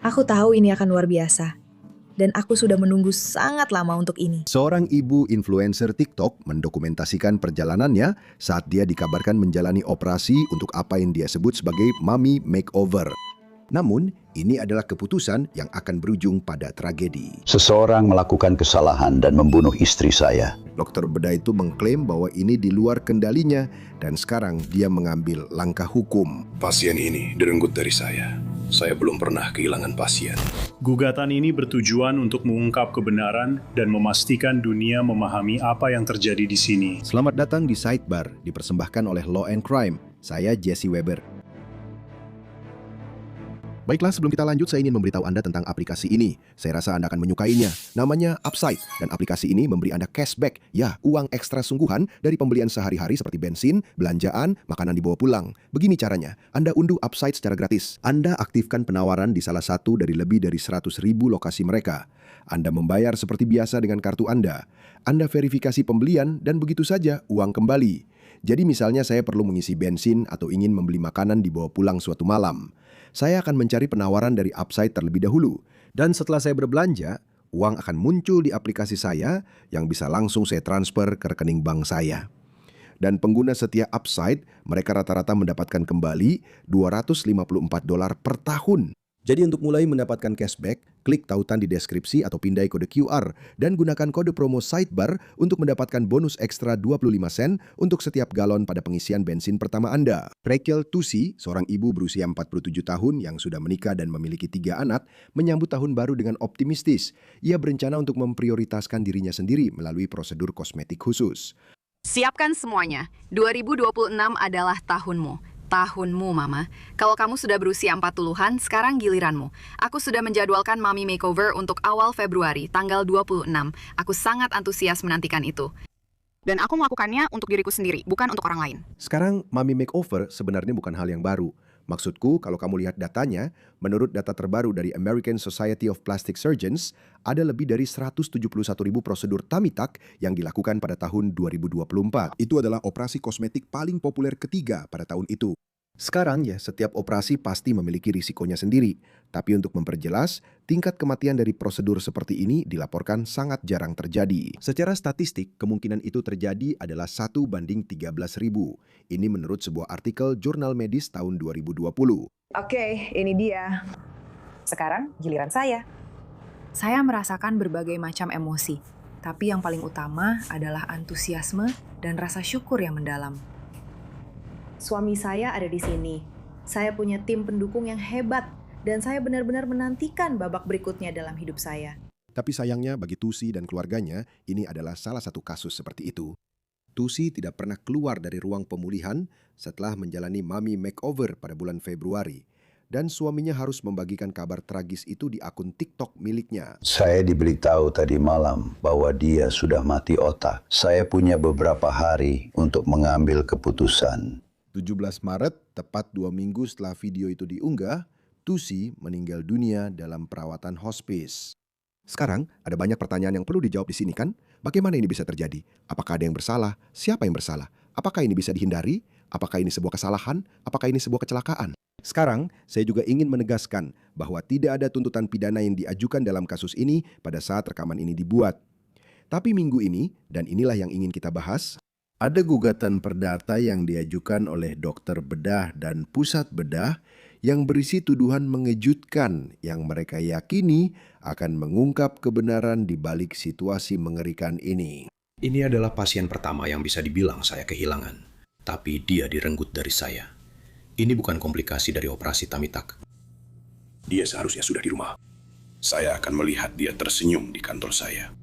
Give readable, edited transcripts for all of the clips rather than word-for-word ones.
Aku tahu ini akan luar biasa, dan aku sudah menunggu sangat lama untuk ini. Seorang ibu influencer TikTok mendokumentasikan perjalanannya saat dia dikabarkan menjalani operasi untuk apa yang dia sebut sebagai mommy makeover. Namun, ini adalah keputusan yang akan berujung pada tragedi. Seseorang melakukan kesalahan dan membunuh istri saya. Dokter bedah itu mengklaim bahwa ini di luar kendalinya dan sekarang dia mengambil langkah hukum. Pasien ini direnggut dari saya. Saya belum pernah kehilangan pasien. Gugatan ini bertujuan untuk mengungkap kebenaran dan memastikan dunia memahami apa yang terjadi di sini. Selamat datang di Sidebar, dipersembahkan oleh Law and Crime. Saya Jesse Weber. Baiklah, sebelum kita lanjut, saya ingin memberitahu Anda tentang aplikasi ini. Saya rasa Anda akan menyukainya. Namanya Upside, dan aplikasi ini memberi Anda cashback, ya, uang ekstra sungguhan dari pembelian sehari-hari seperti bensin, belanjaan, makanan dibawa pulang. Begini caranya, Anda unduh Upside secara gratis. Anda aktifkan penawaran di salah satu dari lebih dari 100.000 lokasi mereka. Anda membayar seperti biasa dengan kartu Anda. Anda verifikasi pembelian, dan begitu saja uang kembali. Jadi misalnya saya perlu mengisi bensin atau ingin membeli makanan dibawa pulang suatu malam. Saya akan mencari penawaran dari Upside terlebih dahulu. Dan setelah saya berbelanja, uang akan muncul di aplikasi saya yang bisa langsung saya transfer ke rekening bank saya. Dan pengguna setia Upside, mereka rata-rata mendapatkan kembali $254 per tahun. Jadi untuk mulai mendapatkan cashback, klik tautan di deskripsi atau pindai kode QR dan gunakan kode promo Sidebar untuk mendapatkan bonus ekstra 25 sen untuk setiap galon pada pengisian bensin pertama Anda. Rachel Tusi, seorang ibu berusia 47 tahun yang sudah menikah dan memiliki 3 anak, menyambut tahun baru dengan optimistis. Ia berencana untuk memprioritaskan dirinya sendiri melalui prosedur kosmetik khusus. Siapkan semuanya. 2026 adalah tahunmu. Tahunmu, Mama. Kalau kamu sudah berusia 40-an, sekarang giliranmu. Aku sudah menjadwalkan Mommy Makeover untuk awal Februari, tanggal 26. Aku sangat antusias menantikan itu. Dan aku melakukannya untuk diriku sendiri, bukan untuk orang lain. Sekarang, mommy makeover sebenarnya bukan hal yang baru. Maksudku, kalau kamu lihat datanya, menurut data terbaru dari American Society of Plastic Surgeons, ada lebih dari 171.000 prosedur tummy tuck yang dilakukan pada tahun 2024. Itu adalah operasi kosmetik paling populer ketiga pada tahun itu. Sekarang ya, setiap operasi pasti memiliki risikonya sendiri. Tapi untuk memperjelas, tingkat kematian dari prosedur seperti ini dilaporkan sangat jarang terjadi. Secara statistik, kemungkinan itu terjadi adalah 1:13.000. Ini menurut sebuah artikel jurnal medis tahun 2020. Oke, ini dia. Sekarang giliran saya. Saya merasakan berbagai macam emosi, tapi yang paling utama adalah antusiasme dan rasa syukur yang mendalam. Suami saya ada di sini. Saya punya tim pendukung yang hebat, dan saya benar-benar menantikan babak berikutnya dalam hidup saya. Tapi sayangnya bagi Tusi dan keluarganya, ini adalah salah satu kasus seperti itu. Tusi tidak pernah keluar dari ruang pemulihan setelah menjalani mommy makeover pada bulan Februari. Dan suaminya harus membagikan kabar tragis itu di akun TikTok miliknya. Saya diberitahu tadi malam bahwa dia sudah mati otak. Saya punya beberapa hari untuk mengambil keputusan. 17 Maret, tepat 2 minggu setelah video itu diunggah, Tusi meninggal dunia dalam perawatan hospice. Sekarang, ada banyak pertanyaan yang perlu dijawab di sini kan? Bagaimana ini bisa terjadi? Apakah ada yang bersalah? Siapa yang bersalah? Apakah ini bisa dihindari? Apakah ini sebuah kesalahan? Apakah ini sebuah kecelakaan? Sekarang, saya juga ingin menegaskan bahwa tidak ada tuntutan pidana yang diajukan dalam kasus ini pada saat rekaman ini dibuat. Tapi minggu ini, dan inilah yang ingin kita bahas, ada gugatan perdata yang diajukan oleh dokter bedah dan pusat bedah yang berisi tuduhan mengejutkan yang mereka yakini akan mengungkap kebenaran di balik situasi mengerikan ini. Ini adalah pasien pertama yang bisa dibilang saya kehilangan. Tapi dia direnggut dari saya. Ini bukan komplikasi dari operasi tummy tuck. Dia seharusnya sudah di rumah. Saya akan melihat dia tersenyum di kantor saya.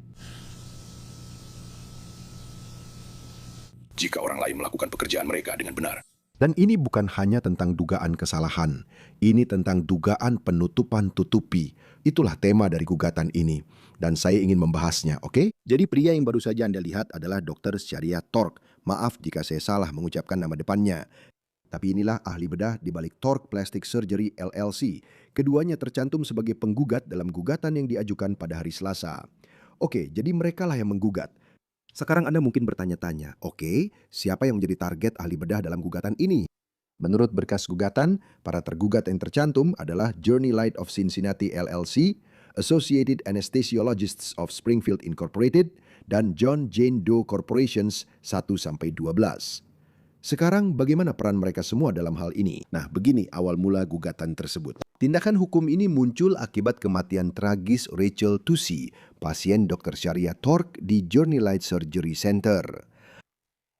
Jika orang lain melakukan pekerjaan mereka dengan benar. Dan ini bukan hanya tentang dugaan kesalahan. Ini tentang dugaan penutupan tutupi. Itulah tema dari gugatan ini. Dan saya ingin membahasnya, oke? Jadi pria yang baru saja Anda lihat adalah Dr. Sharia Tork. Maaf jika saya salah mengucapkan nama depannya. Tapi inilah ahli bedah di balik Tork Plastic Surgery LLC. Keduanya tercantum sebagai penggugat dalam gugatan yang diajukan pada hari Selasa. Oke, jadi merekalah yang menggugat. Sekarang Anda mungkin bertanya-tanya, oke, siapa yang menjadi target ahli bedah dalam gugatan ini? Menurut berkas gugatan, para tergugat yang tercantum adalah Journey Light of Cincinnati LLC, Associated Anesthesiologists of Springfield Incorporated, dan John Jane Doe Corporations 1-12. Sekarang bagaimana peran mereka semua dalam hal ini? Nah, begini awal mula gugatan tersebut. Tindakan hukum ini muncul akibat kematian tragis Rachel Tusi, pasien Dr. Sharia Tork di Journey Light Surgery Center.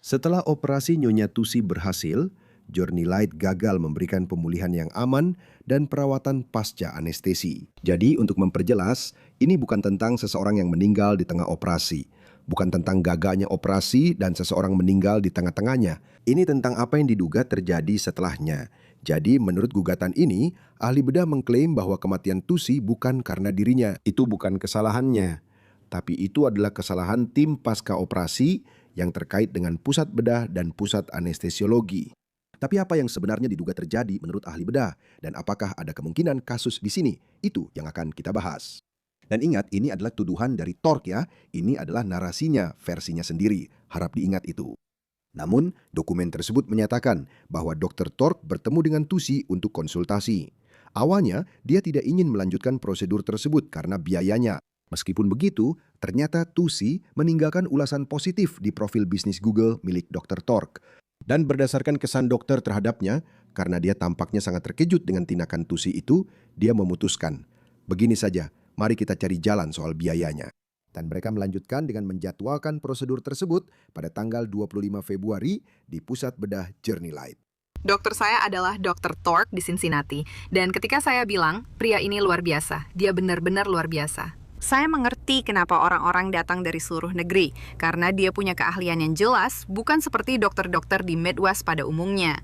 Setelah operasi Nyonya Tusi berhasil, Journey Light gagal memberikan pemulihan yang aman dan perawatan pasca anestesi. Jadi untuk memperjelas, ini bukan tentang seseorang yang meninggal di tengah operasi. Bukan tentang gagalnya operasi dan seseorang meninggal di tengah-tengahnya. Ini tentang apa yang diduga terjadi setelahnya. Jadi menurut gugatan ini, ahli bedah mengklaim bahwa kematian Tusi bukan karena dirinya. Itu bukan kesalahannya. Tapi itu adalah kesalahan tim pasca operasi yang terkait dengan pusat bedah dan pusat anestesiologi. Tapi apa yang sebenarnya diduga terjadi menurut ahli bedah? Dan apakah ada kemungkinan kasus di sini? Itu yang akan kita bahas. Dan ingat, ini adalah tuduhan dari Tork ya. Ini adalah narasinya, versinya sendiri. Harap diingat itu. Namun, dokumen tersebut menyatakan bahwa Dr. Tork bertemu dengan Tusi untuk konsultasi. Awalnya, dia tidak ingin melanjutkan prosedur tersebut karena biayanya. Meskipun begitu, ternyata Tusi meninggalkan ulasan positif di profil bisnis Google milik Dr. Tork. Dan berdasarkan kesan dokter terhadapnya, karena dia tampaknya sangat terkejut dengan tindakan Tusi itu, dia memutuskan, begini saja, mari kita cari jalan soal biayanya. Dan mereka melanjutkan dengan menjadwalkan prosedur tersebut pada tanggal 25 Februari di pusat bedah Journey Light. Dokter saya adalah Dr. Tork di Cincinnati. Dan ketika saya bilang, pria ini luar biasa. Dia benar-benar luar biasa. Saya mengerti kenapa orang-orang datang dari seluruh negeri, karena dia punya keahlian yang jelas, bukan seperti dokter-dokter di Midwest pada umumnya.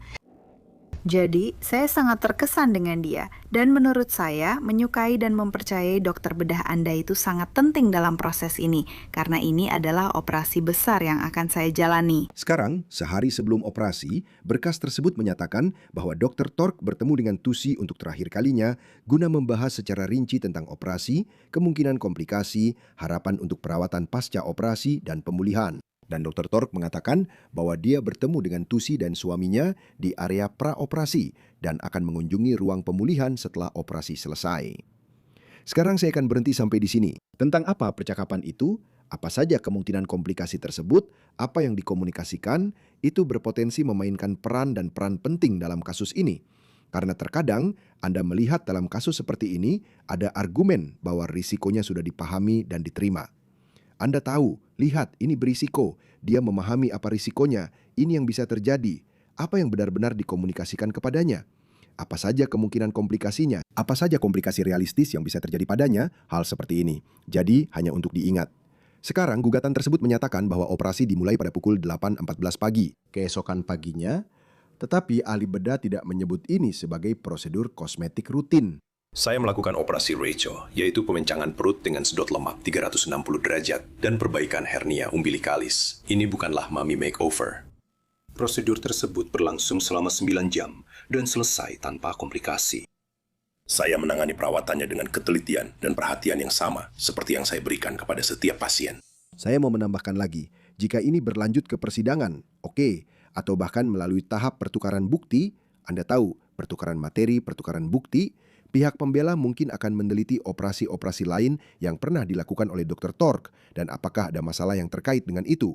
Jadi, saya sangat terkesan dengan dia, dan menurut saya, menyukai dan mempercayai dokter bedah Anda itu sangat penting dalam proses ini, karena ini adalah operasi besar yang akan saya jalani. Sekarang, sehari sebelum operasi, berkas tersebut menyatakan bahwa Dr. Tork bertemu dengan Tusi untuk terakhir kalinya guna membahas secara rinci tentang operasi, kemungkinan komplikasi, harapan untuk perawatan pasca operasi, dan pemulihan. Dan Dr. Tork mengatakan bahwa dia bertemu dengan Tusi dan suaminya di area praoperasi dan akan mengunjungi ruang pemulihan setelah operasi selesai. Sekarang saya akan berhenti sampai di sini. Tentang apa percakapan itu? Apa saja kemungkinan komplikasi tersebut? Apa yang dikomunikasikan? Itu berpotensi memainkan peran dan peran penting dalam kasus ini. Karena terkadang Anda melihat dalam kasus seperti ini ada argumen bahwa risikonya sudah dipahami dan diterima. Anda tahu, lihat ini berisiko, dia memahami apa risikonya, ini yang bisa terjadi. Apa yang benar-benar dikomunikasikan kepadanya? Apa saja kemungkinan komplikasinya? Apa saja komplikasi realistis yang bisa terjadi padanya? Hal seperti ini. Jadi, hanya untuk diingat. Sekarang, gugatan tersebut menyatakan bahwa operasi dimulai pada pukul 8.14 pagi. Keesokan paginya, tetapi ahli bedah tidak menyebut ini sebagai prosedur kosmetik rutin. Saya melakukan operasi Rachel, yaitu pemencangan perut dengan sedot lemak 360 derajat dan perbaikan hernia umbilikalis. Ini bukanlah mummy makeover. Prosedur tersebut berlangsung selama 9 jam dan selesai tanpa komplikasi. Saya menangani perawatannya dengan ketelitian dan perhatian yang sama seperti yang saya berikan kepada setiap pasien. Saya mau menambahkan lagi, jika ini berlanjut ke persidangan, oke, atau bahkan melalui tahap pertukaran bukti, Anda tahu, pertukaran materi, pertukaran bukti, pihak pembela mungkin akan meneliti operasi-operasi lain yang pernah dilakukan oleh Dr. Tork dan apakah ada masalah yang terkait dengan itu.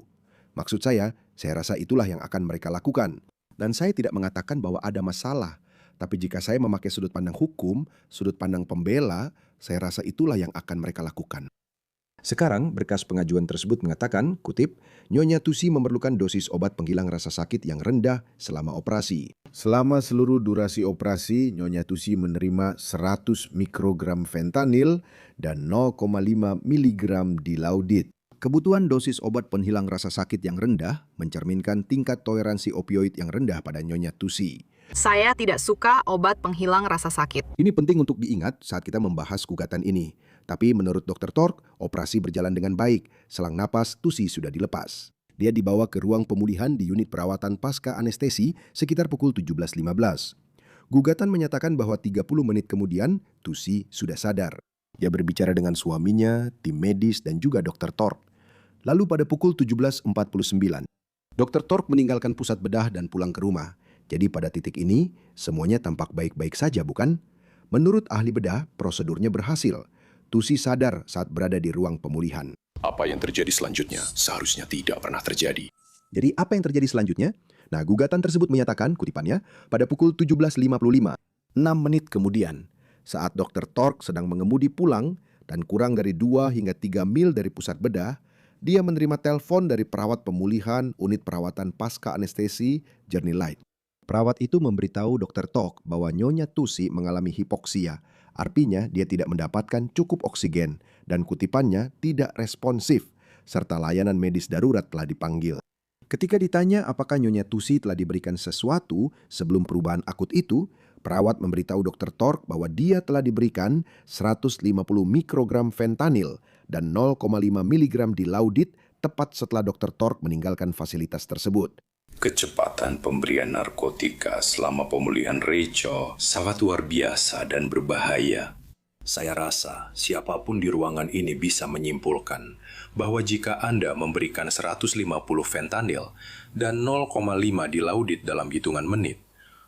Maksud saya rasa itulah yang akan mereka lakukan. Dan saya tidak mengatakan bahwa ada masalah. Tapi jika saya memakai sudut pandang hukum, sudut pandang pembela, saya rasa itulah yang akan mereka lakukan. Sekarang, berkas pengajuan tersebut mengatakan, kutip, Nyonya Tusi memerlukan dosis obat penghilang rasa sakit yang rendah selama operasi. Selama seluruh durasi operasi, Nyonya Tusi menerima 100 mikrogram fentanyl dan 0,5 miligram dilaudid. Kebutuhan dosis obat penghilang rasa sakit yang rendah mencerminkan tingkat toleransi opioid yang rendah pada Nyonya Tusi. Saya tidak suka obat penghilang rasa sakit. Ini penting untuk diingat saat kita membahas gugatan ini. Tapi menurut Dr. Tork, operasi berjalan dengan baik. Selang napas, Tusi sudah dilepas. Dia dibawa ke ruang pemulihan di unit perawatan pasca anestesi sekitar pukul 17.15. Gugatan menyatakan bahwa 30 menit kemudian, Tusi sudah sadar. Dia berbicara dengan suaminya, tim medis, dan juga Dr. Tork. Lalu pada pukul 17.49, Dr. Tork meninggalkan pusat bedah dan pulang ke rumah. Jadi pada titik ini, semuanya tampak baik-baik saja, bukan? Menurut ahli bedah, prosedurnya berhasil. Tusi sadar saat berada di ruang pemulihan. Apa yang terjadi selanjutnya seharusnya tidak pernah terjadi. Jadi apa yang terjadi selanjutnya? Nah, gugatan tersebut menyatakan, kutipannya, pada pukul 17.55, 6 menit kemudian, saat Dr. Tork sedang mengemudi pulang dan kurang dari 2 hingga 3 mil dari pusat bedah, dia menerima telepon dari perawat pemulihan unit perawatan pasca anestesi Journey Light. Perawat itu memberitahu Dr. Tork bahwa Nyonya Tusi mengalami hipoksia, artinya dia tidak mendapatkan cukup oksigen dan kutipannya tidak responsif, serta layanan medis darurat telah dipanggil. Ketika ditanya apakah Nyonya Tusi telah diberikan sesuatu sebelum perubahan akut itu, perawat memberitahu Dr. Tork bahwa dia telah diberikan 150 mikrogram fentanyl dan 0,5 miligram dilaudid tepat setelah Dr. Tork meninggalkan fasilitas tersebut. Kecepatan pemberian narkotika selama pemulihan Rachel sangat luar biasa dan berbahaya. Saya rasa siapapun di ruangan ini bisa menyimpulkan bahwa jika Anda memberikan 150 fentanyl dan 0,5 dilaudid dalam hitungan menit,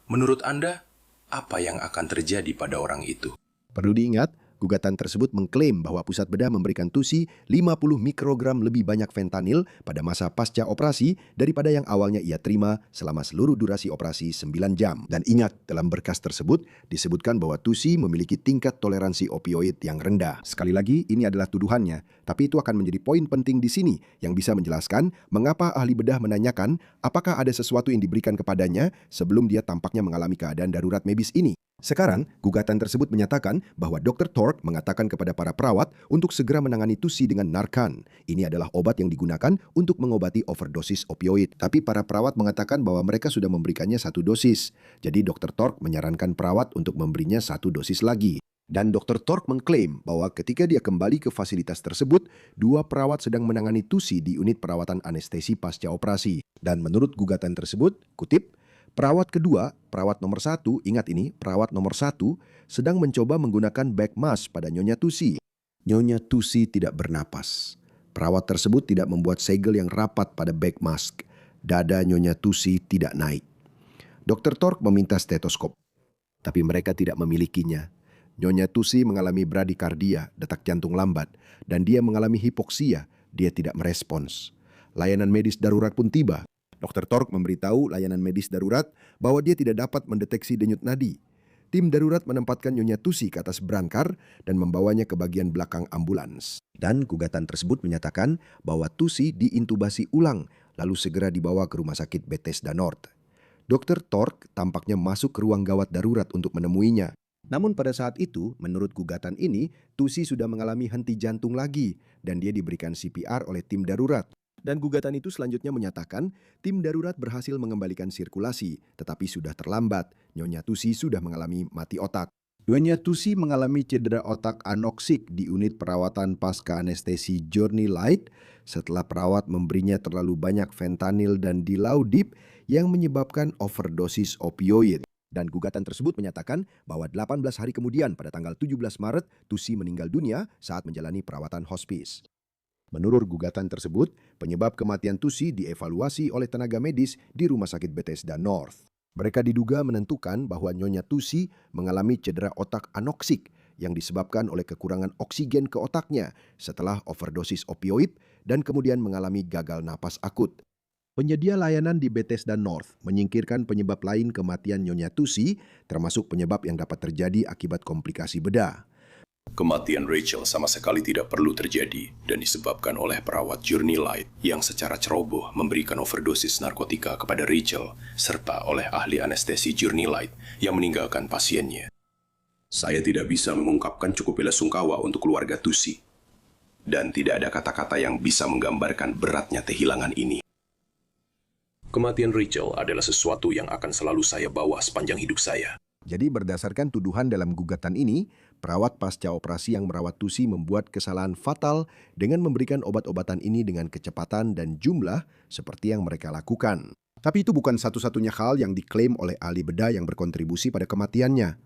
menurut Anda, apa yang akan terjadi pada orang itu? Perlu diingat, gugatan tersebut mengklaim bahwa pusat bedah memberikan Tusi 50 mikrogram lebih banyak fentanyl pada masa pasca operasi daripada yang awalnya ia terima selama seluruh durasi operasi 9 jam. Dan ingat, dalam berkas tersebut disebutkan bahwa Tusi memiliki tingkat toleransi opioid yang rendah. Sekali lagi, ini adalah tuduhannya, tapi itu akan menjadi poin penting di sini yang bisa menjelaskan mengapa ahli bedah menanyakan apakah ada sesuatu yang diberikan kepadanya sebelum dia tampaknya mengalami keadaan darurat medis ini. Sekarang, gugatan tersebut menyatakan bahwa Dr. Tork mengatakan kepada para perawat untuk segera menangani Tusi dengan Narcan. Ini adalah obat yang digunakan untuk mengobati overdosis opioid. Tapi para perawat mengatakan bahwa mereka sudah memberikannya 1 dosis. Jadi Dr. Tork menyarankan perawat untuk memberinya 1 dosis lagi. Dan Dr. Tork mengklaim bahwa ketika dia kembali ke fasilitas tersebut, 2 perawat sedang menangani Tusi di unit perawatan anestesi pasca operasi. Dan menurut gugatan tersebut, kutip, perawat kedua, perawat nomor 1, ingat ini, perawat nomor 1, sedang mencoba menggunakan back mask pada Nyonya Tusi. Nyonya Tusi tidak bernapas. Perawat tersebut tidak membuat segel yang rapat pada back mask. Dada Nyonya Tusi tidak naik. Dr. Tork meminta stetoskop, tapi mereka tidak memilikinya. Nyonya Tusi mengalami bradikardia, detak jantung lambat, dan dia mengalami hipoksia, dia tidak merespons. Layanan medis darurat pun tiba. Dr. Tork memberitahu layanan medis darurat bahwa dia tidak dapat mendeteksi denyut nadi. Tim darurat menempatkan Nyonya Tusi ke atas brankar dan membawanya ke bagian belakang ambulans. Dan gugatan tersebut menyatakan bahwa Tusi diintubasi ulang lalu segera dibawa ke rumah sakit Bethesda North. Dr. Tork tampaknya masuk ke ruang gawat darurat untuk menemuinya. Namun pada saat itu, menurut gugatan ini, Tusi sudah mengalami henti jantung lagi dan dia diberikan CPR oleh tim darurat. Dan gugatan itu selanjutnya menyatakan tim darurat berhasil mengembalikan sirkulasi, tetapi sudah terlambat. Nyonya Tusi sudah mengalami mati otak. Nyonya Tusi mengalami cedera otak anoksik di unit perawatan pasca anestesi Journey Light setelah perawat memberinya terlalu banyak fentanyl dan dilaudid yang menyebabkan overdosis opioid. Dan gugatan tersebut menyatakan bahwa 18 hari kemudian pada tanggal 17 Maret, Tusi meninggal dunia saat menjalani perawatan hospis. Menurut gugatan tersebut, penyebab kematian Tusi dievaluasi oleh tenaga medis di Rumah Sakit Bethesda North. Mereka diduga menentukan bahwa Nyonya Tusi mengalami cedera otak anoksik yang disebabkan oleh kekurangan oksigen ke otaknya setelah overdosis opioid dan kemudian mengalami gagal napas akut. Penyedia layanan di Bethesda North menyingkirkan penyebab lain kematian Nyonya Tusi, termasuk penyebab yang dapat terjadi akibat komplikasi bedah. Kematian Rachel sama sekali tidak perlu terjadi dan disebabkan oleh perawat Journey Light yang secara ceroboh memberikan overdosis narkotika kepada Rachel serta oleh ahli anestesi Journey Light yang meninggalkan pasiennya. Saya tidak bisa mengungkapkan cukup bela sungkawa untuk keluarga Tusi dan tidak ada kata-kata yang bisa menggambarkan beratnya kehilangan ini. Kematian Rachel adalah sesuatu yang akan selalu saya bawa sepanjang hidup saya. Jadi berdasarkan tuduhan dalam gugatan ini, perawat pasca operasi yang merawat Tusi membuat kesalahan fatal dengan memberikan obat-obatan ini dengan kecepatan dan jumlah seperti yang mereka lakukan. Tapi itu bukan satu-satunya hal yang diklaim oleh ahli bedah yang berkontribusi pada kematiannya.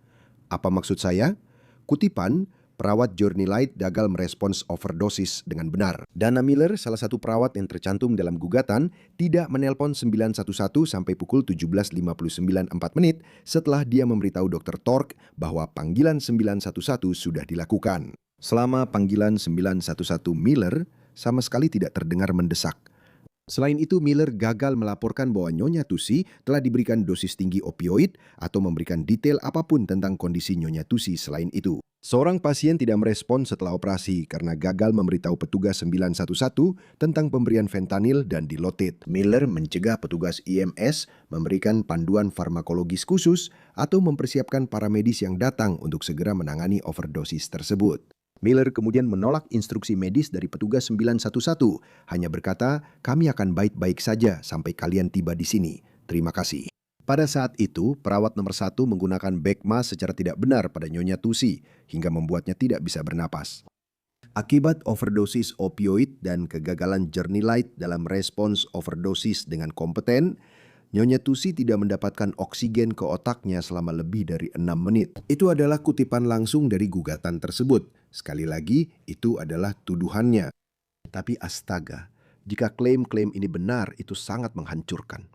Apa maksud saya? Kutipan, perawat Journey Light gagal merespons overdosis dengan benar. Dana Miller, salah satu perawat yang tercantum dalam gugatan, tidak menelpon 911 sampai pukul 17.59 menit setelah dia memberitahu Dr. Tork bahwa panggilan 911 sudah dilakukan. Selama panggilan 911 Miller sama sekali tidak terdengar mendesak. Selain itu, Miller gagal melaporkan bahwa Nyonya Tusi telah diberikan dosis tinggi opioid atau memberikan detail apapun tentang kondisi Nyonya Tusi selain itu. Seorang pasien tidak merespon setelah operasi karena gagal memberitahu petugas 911 tentang pemberian fentanyl dan dilotit. Miller mencegah petugas EMS memberikan panduan farmakologis khusus atau mempersiapkan para medis yang datang untuk segera menangani overdosis tersebut. Miller kemudian menolak instruksi medis dari petugas 911, hanya berkata, "Kami akan baik-baik saja sampai kalian tiba di sini. Terima kasih." Pada saat itu, perawat nomor 1 menggunakan Beckma secara tidak benar pada Nyonya Tusi, hingga membuatnya tidak bisa bernapas. Akibat overdosis opioid dan kegagalan Journey Light dalam respons overdosis dengan kompeten, Nyonya Tusi tidak mendapatkan oksigen ke otaknya selama lebih dari 6 menit. Itu adalah kutipan langsung dari gugatan tersebut. Sekali lagi, itu adalah tuduhannya. Tapi astaga, jika klaim-klaim ini benar, itu sangat menghancurkan.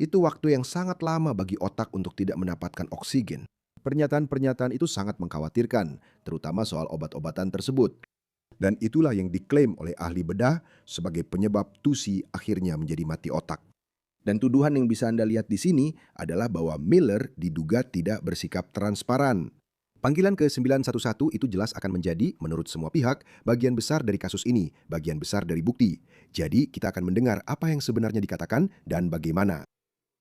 Itu waktu yang sangat lama bagi otak untuk tidak mendapatkan oksigen. Pernyataan-pernyataan itu sangat mengkhawatirkan, terutama soal obat-obatan tersebut. Dan itulah yang diklaim oleh ahli bedah sebagai penyebab Tusi akhirnya menjadi mati otak. Dan tuduhan yang bisa Anda lihat di sini adalah bahwa Miller diduga tidak bersikap transparan. Panggilan ke 911 itu jelas akan menjadi, menurut semua pihak, bagian besar dari kasus ini, bagian besar dari bukti. Jadi kita akan mendengar apa yang sebenarnya dikatakan dan bagaimana.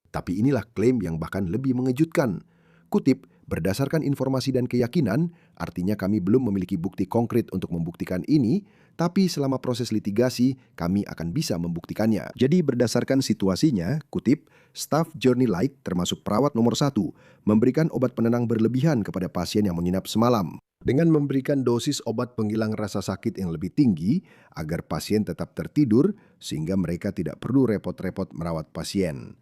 Tapi inilah klaim yang bahkan lebih mengejutkan. Kutip, berdasarkan informasi dan keyakinan, artinya kami belum memiliki bukti konkret untuk membuktikan ini, tapi selama proses litigasi, kami akan bisa membuktikannya. Jadi berdasarkan situasinya, kutip, staf Journey Light termasuk perawat nomor 1 memberikan obat penenang berlebihan kepada pasien yang menginap semalam. Dengan memberikan dosis obat penghilang rasa sakit yang lebih tinggi agar pasien tetap tertidur sehingga mereka tidak perlu repot-repot merawat pasien.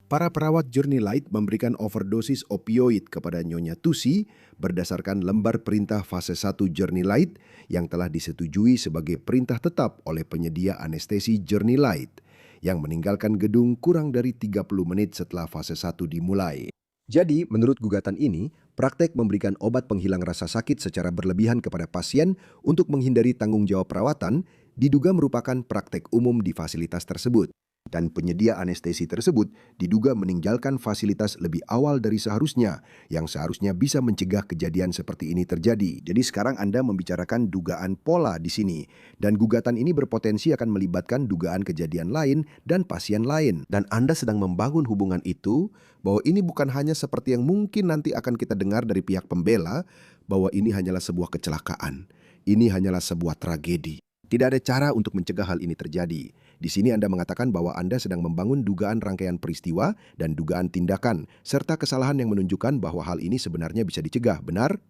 Para perawat Journey Light memberikan overdosis opioid kepada Nyonya Tusi berdasarkan lembar perintah fase 1 Journey Light yang telah disetujui sebagai perintah tetap oleh penyedia anestesi Journey Light yang meninggalkan gedung kurang dari 30 menit setelah fase 1 dimulai. Jadi, menurut gugatan ini, praktek memberikan obat penghilang rasa sakit secara berlebihan kepada pasien untuk menghindari tanggung jawab perawatan diduga merupakan praktek umum di fasilitas tersebut. Dan penyedia anestesi tersebut diduga meninggalkan fasilitas lebih awal dari seharusnya, yang seharusnya bisa mencegah kejadian seperti ini terjadi. Jadi sekarang Anda membicarakan dugaan pola di sini, dan gugatan ini berpotensi akan melibatkan dugaan kejadian lain dan pasien lain. Dan Anda sedang membangun hubungan itu, bahwa ini bukan hanya seperti yang mungkin nanti akan kita dengar dari pihak pembela, bahwa ini hanyalah sebuah kecelakaan. Ini hanyalah sebuah tragedi. Tidak ada cara untuk mencegah hal ini terjadi. Di sini Anda mengatakan bahwa Anda sedang membangun dugaan rangkaian peristiwa dan dugaan tindakan, serta kesalahan yang menunjukkan bahwa hal ini sebenarnya bisa dicegah, benar?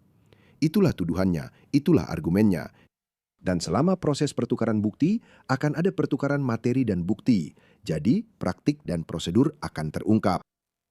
Itulah tuduhannya, itulah argumennya. Dan selama proses pertukaran bukti, akan ada pertukaran materi dan bukti. Jadi, praktik dan prosedur akan terungkap.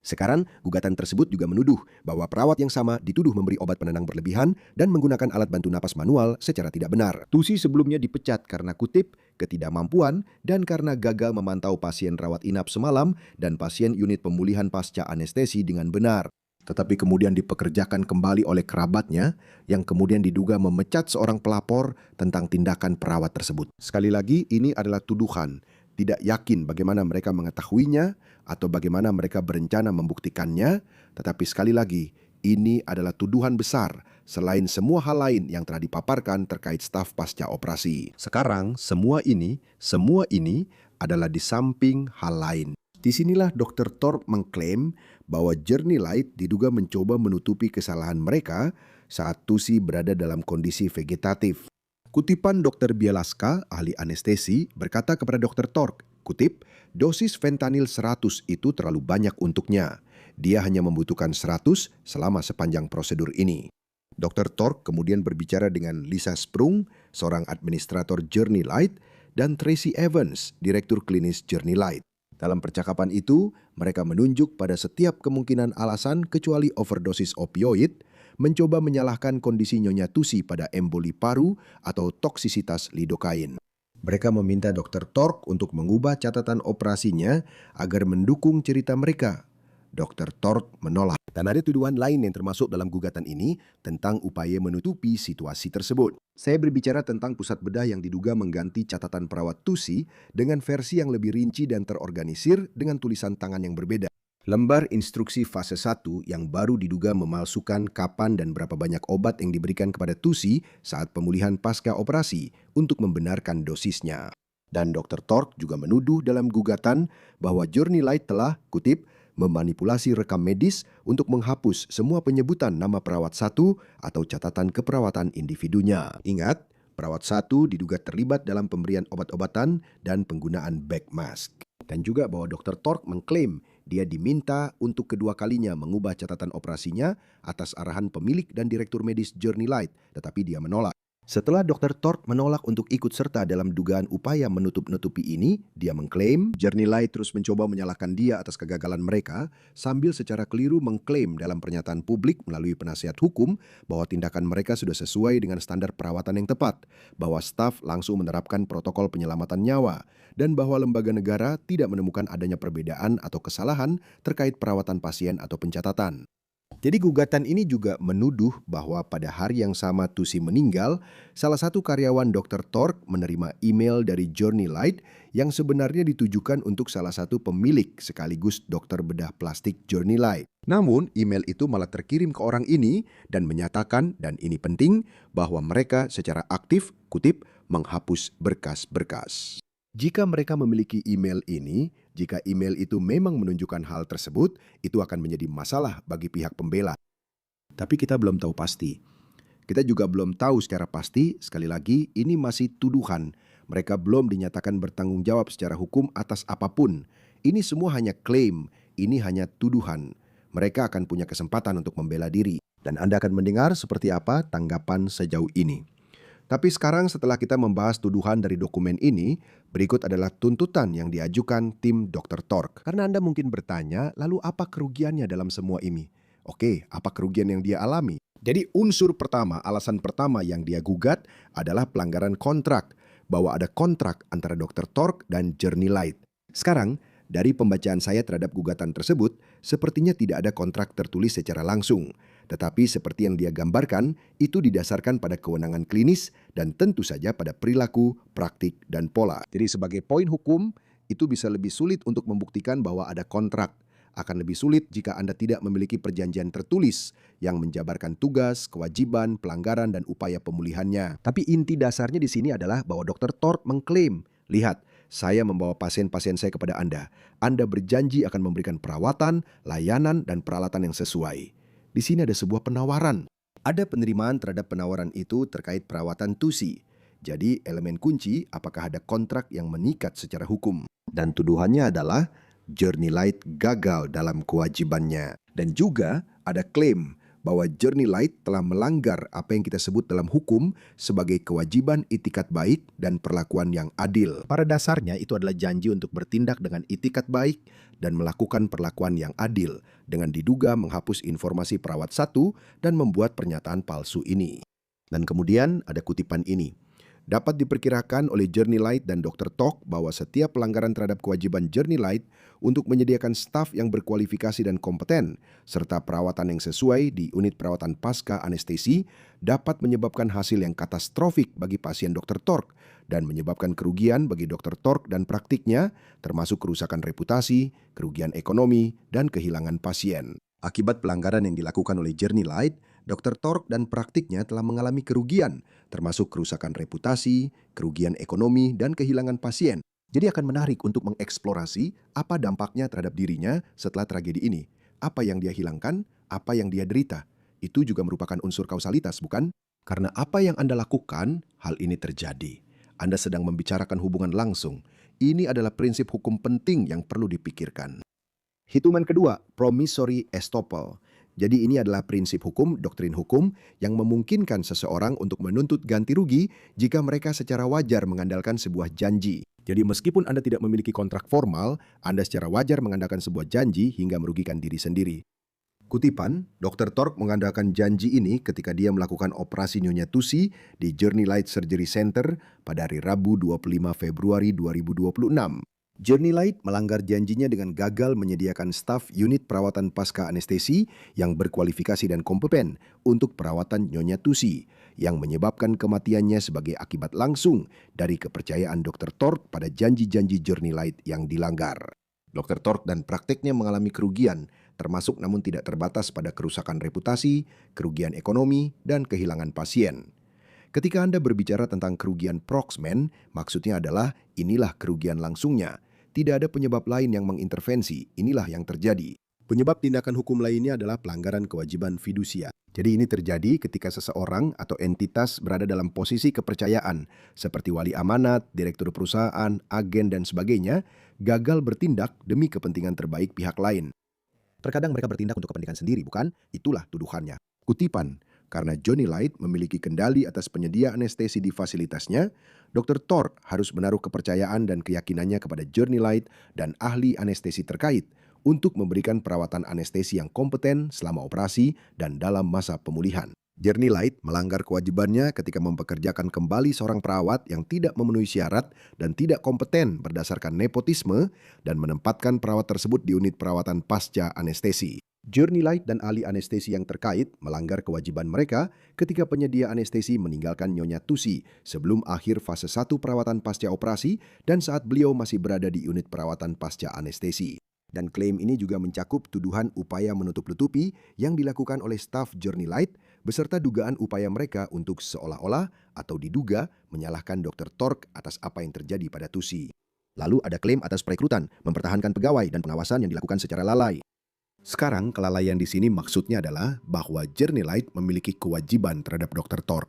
Sekarang, gugatan tersebut juga menuduh bahwa perawat yang sama dituduh memberi obat penenang berlebihan dan menggunakan alat bantu napas manual secara tidak benar. Tusi sebelumnya dipecat karena kutip, ketidakmampuan dan karena gagal memantau pasien rawat inap semalam dan pasien unit pemulihan pasca anestesi dengan benar. Tetapi kemudian dipekerjakan kembali oleh kerabatnya yang kemudian diduga memecat seorang pelapor tentang tindakan perawat tersebut. Sekali lagi, ini adalah tuduhan. Tidak yakin bagaimana mereka mengetahuinya atau bagaimana mereka berencana membuktikannya, tetapi sekali lagi, ini adalah tuduhan besar selain semua hal lain yang telah dipaparkan terkait staf pasca operasi. Sekarang, semua ini adalah di samping hal lain. Disinilah Dr. Thorpe mengklaim bahwa Journey Light diduga mencoba menutupi kesalahan mereka saat Tusi berada dalam kondisi vegetatif. Kutipan Dr. Bielaska, ahli anestesi, berkata kepada Dr. Thorpe, kutip, dosis fentanyl 100 itu terlalu banyak untuknya. Dia hanya membutuhkan 100 selama sepanjang prosedur ini. Dr. Thorpe kemudian berbicara dengan Lisa Sprung, seorang administrator Journey Light, dan Tracy Evans, direktur klinis Journey Light. Dalam percakapan itu, mereka menunjuk pada setiap kemungkinan alasan kecuali overdosis opioid, mencoba menyalahkan kondisi Nyonya Tusi pada emboli paru atau toksisitas lidokain. Mereka meminta Dr. Tork untuk mengubah catatan operasinya agar mendukung cerita mereka. Dr. Tork menolak. Dan ada tuduhan lain yang termasuk dalam gugatan ini tentang upaya menutupi situasi tersebut. Saya berbicara tentang pusat bedah yang diduga mengganti catatan perawat Tusi dengan versi yang lebih rinci dan terorganisir dengan tulisan tangan yang berbeda. Lembar instruksi fase 1 yang baru diduga memalsukan kapan dan berapa banyak obat yang diberikan kepada Tusi saat pemulihan pasca operasi untuk membenarkan dosisnya. Dan Dr. Tork juga menuduh dalam gugatan bahwa Journey Light telah, kutip, memanipulasi rekam medis untuk menghapus semua penyebutan nama perawat 1 atau catatan keperawatan individunya. Ingat, perawat 1 diduga terlibat dalam pemberian obat-obatan dan penggunaan back mask. Dan juga bahwa Dr. Tork mengklaim dia diminta untuk kedua kalinya mengubah catatan operasinya atas arahan pemilik dan direktur medis Journey Light, tetapi dia menolak. Setelah Dr. Tork menolak untuk ikut serta dalam dugaan upaya menutup-nutupi ini, dia mengklaim Journey Light terus mencoba menyalahkan dia atas kegagalan mereka sambil secara keliru mengklaim dalam pernyataan publik melalui penasihat hukum bahwa tindakan mereka sudah sesuai dengan standar perawatan yang tepat, bahwa staf langsung menerapkan protokol penyelamatan nyawa, dan bahwa lembaga negara tidak menemukan adanya perbedaan atau kesalahan terkait perawatan pasien atau pencatatan. Jadi gugatan ini juga menuduh bahwa pada hari yang sama Tusi meninggal, salah satu karyawan Dr. Tork menerima email dari Journey Light yang sebenarnya ditujukan untuk salah satu pemilik sekaligus dokter bedah plastik Journey Light. Namun email itu malah terkirim ke orang ini dan menyatakan, dan ini penting, bahwa mereka secara aktif, kutip, menghapus berkas-berkas. Jika mereka memiliki email ini, jika email itu memang menunjukkan hal tersebut, itu akan menjadi masalah bagi pihak pembela. Tapi kita belum tahu pasti. Kita juga belum tahu secara pasti, sekali lagi, ini masih tuduhan. Mereka belum dinyatakan bertanggung jawab secara hukum atas apapun. Ini semua hanya klaim, ini hanya tuduhan. Mereka akan punya kesempatan untuk membela diri. Dan Anda akan mendengar seperti apa tanggapan sejauh ini. Tapi sekarang setelah kita membahas tuduhan dari dokumen ini, berikut adalah tuntutan yang diajukan tim Dr. Tork. Karena Anda mungkin bertanya, lalu apa kerugiannya dalam semua ini? Oke, apa kerugian yang dia alami? Jadi unsur pertama, alasan pertama yang dia gugat adalah pelanggaran kontrak, bahwa ada kontrak antara Dr. Tork dan Journey Light. Sekarang, dari pembacaan saya terhadap gugatan tersebut, sepertinya tidak ada kontrak tertulis secara langsung. Tetapi seperti yang dia gambarkan, itu didasarkan pada kewenangan klinis dan tentu saja pada perilaku, praktik, dan pola. Jadi sebagai poin hukum, itu bisa lebih sulit untuk membuktikan bahwa ada kontrak. Akan lebih sulit jika Anda tidak memiliki perjanjian tertulis yang menjabarkan tugas, kewajiban, pelanggaran, dan upaya pemulihannya. Tapi inti dasarnya di sini adalah bahwa Dr. Tork mengklaim, lihat, saya membawa pasien-pasien saya kepada Anda. Anda berjanji akan memberikan perawatan, layanan, dan peralatan yang sesuai. Di sini ada sebuah penawaran. Ada penerimaan terhadap penawaran itu terkait perawatan Tusi. Jadi elemen kunci apakah ada kontrak yang mengikat secara hukum. Dan tuduhannya adalah Journey Light gagal dalam kewajibannya. Dan juga ada klaim bahwa Journey Light telah melanggar apa yang kita sebut dalam hukum sebagai kewajiban itikat baik dan perlakuan yang adil. Pada dasarnya itu adalah janji untuk bertindak dengan itikat baik dan melakukan perlakuan yang adil dengan diduga menghapus informasi perawat 1 dan membuat pernyataan palsu ini. Dan kemudian ada kutipan ini. Dapat diperkirakan oleh Journey Light dan Dr. Tork bahwa setiap pelanggaran terhadap kewajiban Journey Light untuk menyediakan staf yang berkualifikasi dan kompeten, serta perawatan yang sesuai di unit perawatan pasca anestesi, dapat menyebabkan hasil yang katastrofik bagi pasien Dr. Tork dan menyebabkan kerugian bagi Dr. Tork dan praktiknya, termasuk kerusakan reputasi, kerugian ekonomi, dan kehilangan pasien. Akibat pelanggaran yang dilakukan oleh Journey Light, Dr. Tork dan praktiknya telah mengalami kerugian, termasuk kerusakan reputasi, kerugian ekonomi, dan kehilangan pasien. Jadi akan menarik untuk mengeksplorasi apa dampaknya terhadap dirinya setelah tragedi ini. Apa yang dia hilangkan, apa yang dia derita. Itu juga merupakan unsur kausalitas, bukan? Karena apa yang Anda lakukan, hal ini terjadi. Anda sedang membicarakan hubungan langsung. Ini adalah prinsip hukum penting yang perlu dipikirkan. Hitungan kedua, promissory estoppel. Jadi ini adalah prinsip hukum, doktrin hukum yang memungkinkan seseorang untuk menuntut ganti rugi jika mereka secara wajar mengandalkan sebuah janji. Jadi meskipun Anda tidak memiliki kontrak formal, Anda secara wajar mengandalkan sebuah janji hingga merugikan diri sendiri. Kutipan, Dr. Tork mengandalkan janji ini ketika dia melakukan operasi Nyonya Tusi di Journey Light Surgery Center pada hari Rabu 25 Februari 2026. Journey Light melanggar janjinya dengan gagal menyediakan staf unit perawatan pasca anestesi yang berkualifikasi dan kompeten untuk perawatan Nyonya Tusi, yang menyebabkan kematiannya sebagai akibat langsung dari kepercayaan Dr. Tork pada janji-janji Journey Light yang dilanggar. Dr. Tork dan prakteknya mengalami kerugian, termasuk namun tidak terbatas pada kerusakan reputasi, kerugian ekonomi, dan kehilangan pasien. Ketika Anda berbicara tentang kerugian proxman, maksudnya adalah inilah kerugian langsungnya. Tidak ada penyebab lain yang mengintervensi, inilah yang terjadi. Penyebab tindakan hukum lainnya adalah pelanggaran kewajiban fidusia. Jadi ini terjadi ketika seseorang atau entitas berada dalam posisi kepercayaan, seperti wali amanat, direktur perusahaan, agen, dan sebagainya, gagal bertindak demi kepentingan terbaik pihak lain. Terkadang mereka bertindak untuk kepentingan sendiri, bukan? Itulah tuduhannya. Kutipan, karena Journey Light memiliki kendali atas penyedia anestesi di fasilitasnya, Dr. Tork harus menaruh kepercayaan dan keyakinannya kepada Journey Light dan ahli anestesi terkait untuk memberikan perawatan anestesi yang kompeten selama operasi dan dalam masa pemulihan. Journey Light melanggar kewajibannya ketika mempekerjakan kembali seorang perawat yang tidak memenuhi syarat dan tidak kompeten berdasarkan nepotisme dan menempatkan perawat tersebut di unit perawatan pasca anestesi. Journey Light dan ahli anestesi yang terkait melanggar kewajiban mereka ketika penyedia anestesi meninggalkan Nyonya Tusi sebelum akhir fase 1 perawatan pasca operasi dan saat beliau masih berada di unit perawatan pasca anestesi. Dan klaim ini juga mencakup tuduhan upaya menutup-nutupi yang dilakukan oleh staf Journey Light beserta dugaan upaya mereka untuk seolah-olah atau diduga menyalahkan Dr. Tork atas apa yang terjadi pada Tusi. Lalu ada klaim atas perekrutan, mempertahankan pegawai dan pengawasan yang dilakukan secara lalai. Sekarang kelalaian di sini maksudnya adalah bahwa Journey Light memiliki kewajiban terhadap Dr. Tork.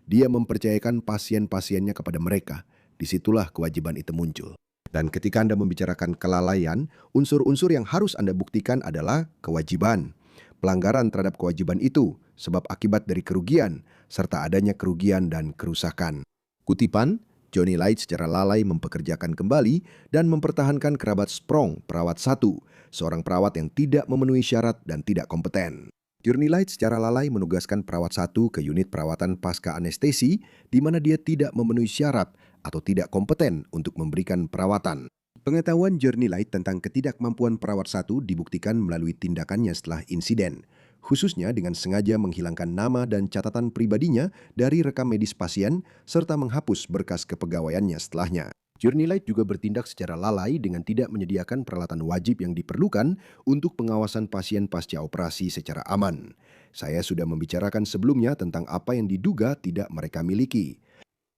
Dia mempercayakan pasien-pasiennya kepada mereka. Disitulah kewajiban itu muncul. Dan ketika Anda membicarakan kelalaian, unsur-unsur yang harus Anda buktikan adalah kewajiban, pelanggaran terhadap kewajiban itu, sebab akibat dari kerugian, serta adanya kerugian dan kerusakan. Kutipan, Journey Light secara lalai mempekerjakan kembali dan mempertahankan kerabat Sprong, perawat 1, seorang perawat yang tidak memenuhi syarat dan tidak kompeten. Journey Light secara lalai menugaskan perawat 1 ke unit perawatan pasca anestesi di mana dia tidak memenuhi syarat atau tidak kompeten untuk memberikan perawatan. Pengetahuan Journey Light tentang ketidakmampuan perawat 1 dibuktikan melalui tindakannya setelah insiden, khususnya dengan sengaja menghilangkan nama dan catatan pribadinya dari rekam medis pasien serta menghapus berkas kepegawaiannya setelahnya. Journey Light juga bertindak secara lalai dengan tidak menyediakan peralatan wajib yang diperlukan untuk pengawasan pasien pasca operasi secara aman. Saya sudah membicarakan sebelumnya tentang apa yang diduga tidak mereka miliki.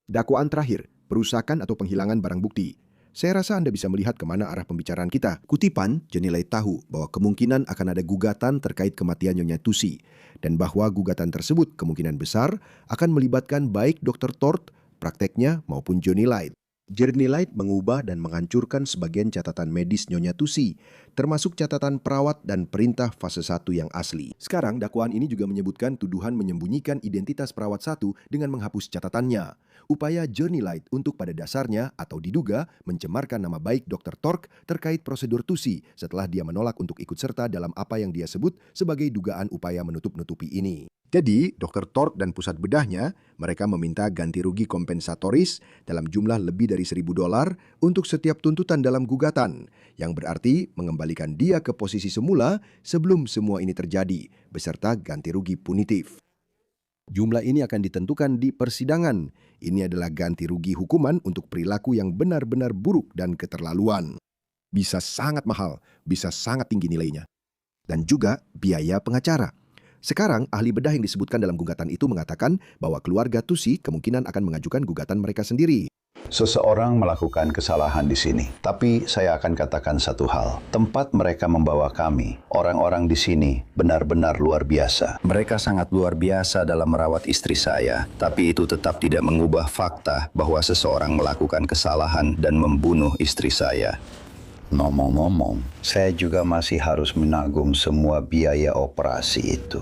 Dakwaan terakhir, perusakan atau penghilangan barang bukti. Saya rasa Anda bisa melihat kemana arah pembicaraan kita. Kutipan, Journey Light tahu bahwa kemungkinan akan ada gugatan terkait kematian Nyonya Tusi, dan bahwa gugatan tersebut kemungkinan besar akan melibatkan baik Dr. Tork, prakteknya maupun Journey Light. Journey Light mengubah dan menghancurkan sebagian catatan medis Nyonya Tusi, termasuk catatan perawat dan perintah fase 1 yang asli. Sekarang dakwaan ini juga menyebutkan tuduhan menyembunyikan identitas perawat 1 dengan menghapus catatannya. Upaya Journey Light untuk pada dasarnya atau diduga mencemarkan nama baik Dr. Tork terkait prosedur Tusi setelah dia menolak untuk ikut serta dalam apa yang dia sebut sebagai dugaan upaya menutup-nutupi ini. Jadi, Dr. Tork dan pusat bedahnya, mereka meminta ganti rugi kompensatoris dalam jumlah lebih dari $1.000 untuk setiap tuntutan dalam gugatan, yang berarti mengembalikan dia ke posisi semula sebelum semua ini terjadi, beserta ganti rugi punitif. Jumlah ini akan ditentukan di persidangan. Ini adalah ganti rugi hukuman untuk perilaku yang benar-benar buruk dan keterlaluan. Bisa sangat mahal, bisa sangat tinggi nilainya. Dan juga biaya pengacara. Sekarang, ahli bedah yang disebutkan dalam gugatan itu mengatakan bahwa keluarga Tusi kemungkinan akan mengajukan gugatan mereka sendiri. Seseorang melakukan kesalahan di sini, tapi saya akan katakan satu hal. Tempat mereka membawa kami, orang-orang di sini benar-benar luar biasa. Mereka sangat luar biasa dalam merawat istri saya, tapi itu tetap tidak mengubah fakta bahwa seseorang melakukan kesalahan dan membunuh istri saya. Ngomong-ngomong, saya juga masih harus menanggung semua biaya operasi itu.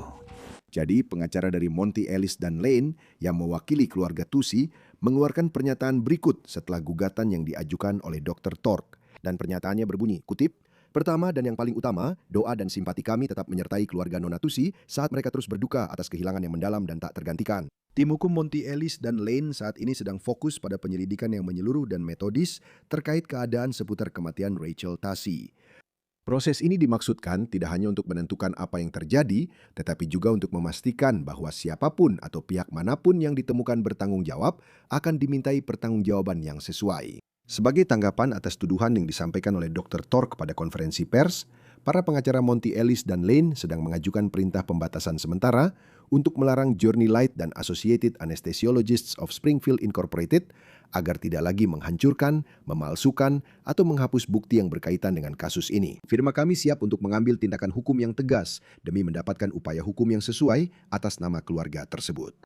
Jadi, pengacara dari Monty Ellis dan Lane yang mewakili keluarga Tusi mengeluarkan pernyataan berikut setelah gugatan yang diajukan oleh Dr. Tork. Dan pernyataannya berbunyi, kutip, Pertama dan yang paling utama, doa dan simpati kami tetap menyertai keluarga Nona Tusi saat mereka terus berduka atas kehilangan yang mendalam dan tak tergantikan. Tim hukum Monty Ellis dan Lane saat ini sedang fokus pada penyelidikan yang menyeluruh dan metodis terkait keadaan seputar kematian Rachel Tassi. Proses ini dimaksudkan tidak hanya untuk menentukan apa yang terjadi, tetapi juga untuk memastikan bahwa siapapun atau pihak manapun yang ditemukan bertanggung jawab akan dimintai pertanggungjawaban yang sesuai. Sebagai tanggapan atas tuduhan yang disampaikan oleh Dr. Tork pada konferensi pers, para pengacara Monty Ellis dan Lane sedang mengajukan perintah pembatasan sementara untuk melarang Journey Light dan Associated Anesthesiologists of Springfield Incorporated agar tidak lagi menghancurkan, memalsukan, atau menghapus bukti yang berkaitan dengan kasus ini. Firma kami siap untuk mengambil tindakan hukum yang tegas demi mendapatkan upaya hukum yang sesuai atas nama keluarga tersebut.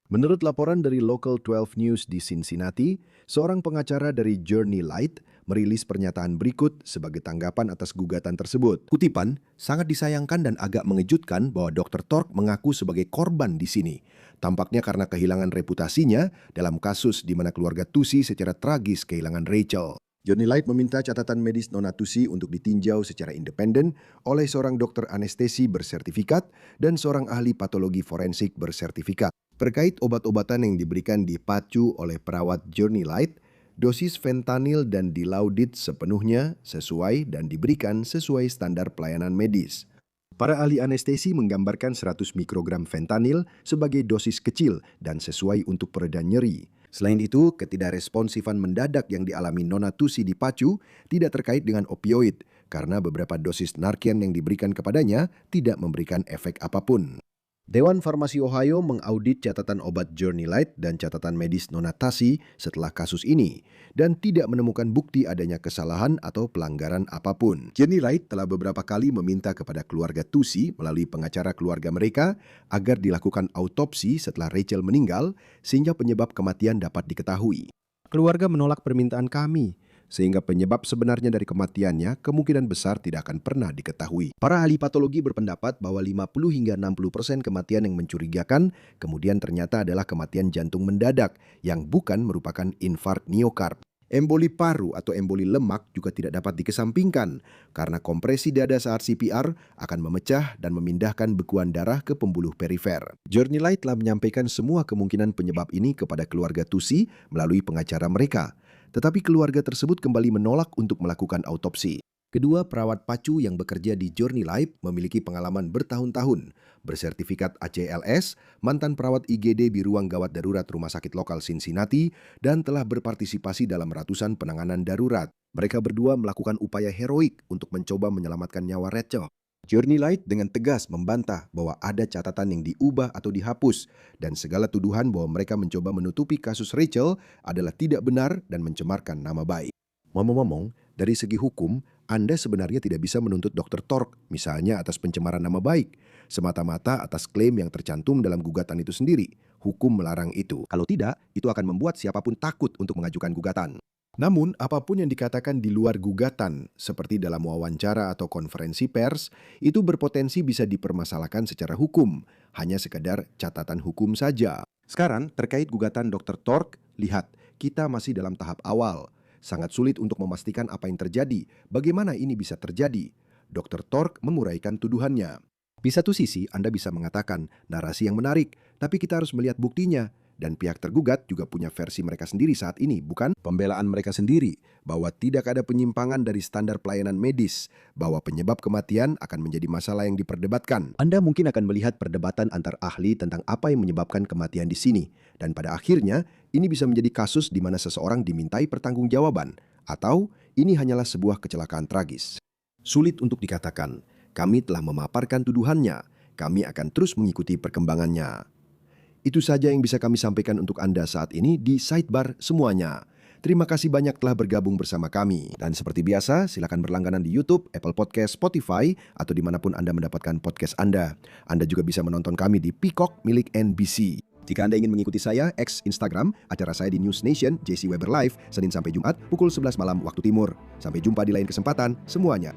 Menurut laporan dari Local 12 News di Cincinnati, seorang pengacara dari Journey Light merilis pernyataan berikut sebagai tanggapan atas gugatan tersebut. Kutipan, sangat disayangkan dan agak mengejutkan bahwa Dr. Tork mengaku sebagai korban di sini. Tampaknya karena kehilangan reputasinya dalam kasus di mana keluarga Tusi secara tragis kehilangan Rachel. Journey Light meminta catatan medis Nona Tusi untuk ditinjau secara independen oleh seorang dokter anestesi bersertifikat dan seorang ahli patologi forensik bersertifikat. Terkait obat-obatan yang diberikan di pacu oleh perawat Journey Light, dosis fentanyl dan dilaudid sepenuhnya sesuai dan diberikan sesuai standar pelayanan medis. Para ahli anestesi menggambarkan 100 mikrogram fentanyl sebagai dosis kecil dan sesuai untuk pereda nyeri. Selain itu, ketidakresponsifan mendadak yang dialami Nona Tusi di pacu tidak terkait dengan opioid karena beberapa dosis Narcan yang diberikan kepadanya tidak memberikan efek apapun. Dewan Farmasi Ohio mengaudit catatan obat Journey Light dan catatan medis Nona Tassi setelah kasus ini dan tidak menemukan bukti adanya kesalahan atau pelanggaran apapun. Journey Light telah beberapa kali meminta kepada keluarga Tusi melalui pengacara keluarga mereka agar dilakukan autopsi setelah Rachel meninggal sehingga penyebab kematian dapat diketahui. Keluarga menolak permintaan kami, sehingga penyebab sebenarnya dari kematiannya kemungkinan besar tidak akan pernah diketahui. Para ahli patologi berpendapat bahwa 50 hingga 60% kematian yang mencurigakan kemudian ternyata adalah kematian jantung mendadak yang bukan merupakan infark miokard. Emboli paru atau emboli lemak juga tidak dapat dikesampingkan karena kompresi dada saat CPR akan memecah dan memindahkan bekuan darah ke pembuluh perifer. Journey Light telah menyampaikan semua kemungkinan penyebab ini kepada keluarga Tusi melalui pengacara mereka. Tetapi keluarga tersebut kembali menolak untuk melakukan autopsi. Kedua perawat pacu yang bekerja di Journey Light memiliki pengalaman bertahun-tahun, bersertifikat ACLS, mantan perawat IGD di ruang gawat darurat rumah sakit lokal Cincinnati, dan telah berpartisipasi dalam ratusan penanganan darurat. Mereka berdua melakukan upaya heroik untuk mencoba menyelamatkan nyawa Rachel. Journey Light dengan tegas membantah bahwa ada catatan yang diubah atau dihapus dan segala tuduhan bahwa mereka mencoba menutupi kasus Rachel adalah tidak benar dan mencemarkan nama baik. Ngomong-ngomong, dari segi hukum, Anda sebenarnya tidak bisa menuntut Dr. Tork, misalnya atas pencemaran nama baik, semata-mata atas klaim yang tercantum dalam gugatan itu sendiri. Hukum melarang itu. Kalau tidak, itu akan membuat siapapun takut untuk mengajukan gugatan. Namun, apapun yang dikatakan di luar gugatan, seperti dalam wawancara atau konferensi pers, itu berpotensi bisa dipermasalahkan secara hukum, hanya sekadar catatan hukum saja. Sekarang, terkait gugatan Dr. Tork, lihat, kita masih dalam tahap awal. Sangat sulit untuk memastikan apa yang terjadi, bagaimana ini bisa terjadi. Dr. Tork menguraikan tuduhannya. Di satu sisi, Anda bisa mengatakan narasi yang menarik, tapi kita harus melihat buktinya. Dan pihak tergugat juga punya versi mereka sendiri saat ini, bukan? Pembelaan mereka sendiri, bahwa tidak ada penyimpangan dari standar pelayanan medis, bahwa penyebab kematian akan menjadi masalah yang diperdebatkan. Anda mungkin akan melihat perdebatan antar ahli tentang apa yang menyebabkan kematian di sini. Dan pada akhirnya, ini bisa menjadi kasus di mana seseorang dimintai pertanggungjawaban, atau ini hanyalah sebuah kecelakaan tragis. Sulit untuk dikatakan, kami telah memaparkan tuduhannya, kami akan terus mengikuti perkembangannya. Itu saja yang bisa kami sampaikan untuk Anda saat ini di Sidebar semuanya. Terima kasih banyak telah bergabung bersama kami. Dan seperti biasa, silakan berlangganan di YouTube, Apple Podcast, Spotify, atau dimanapun Anda mendapatkan podcast Anda. Anda juga bisa menonton kami di Peacock milik NBC. Jika Anda ingin mengikuti saya, Instagram, acara saya di News Nation, JC Weber Live, Senin sampai Jumat, pukul 11 malam waktu timur. Sampai jumpa di lain kesempatan, semuanya.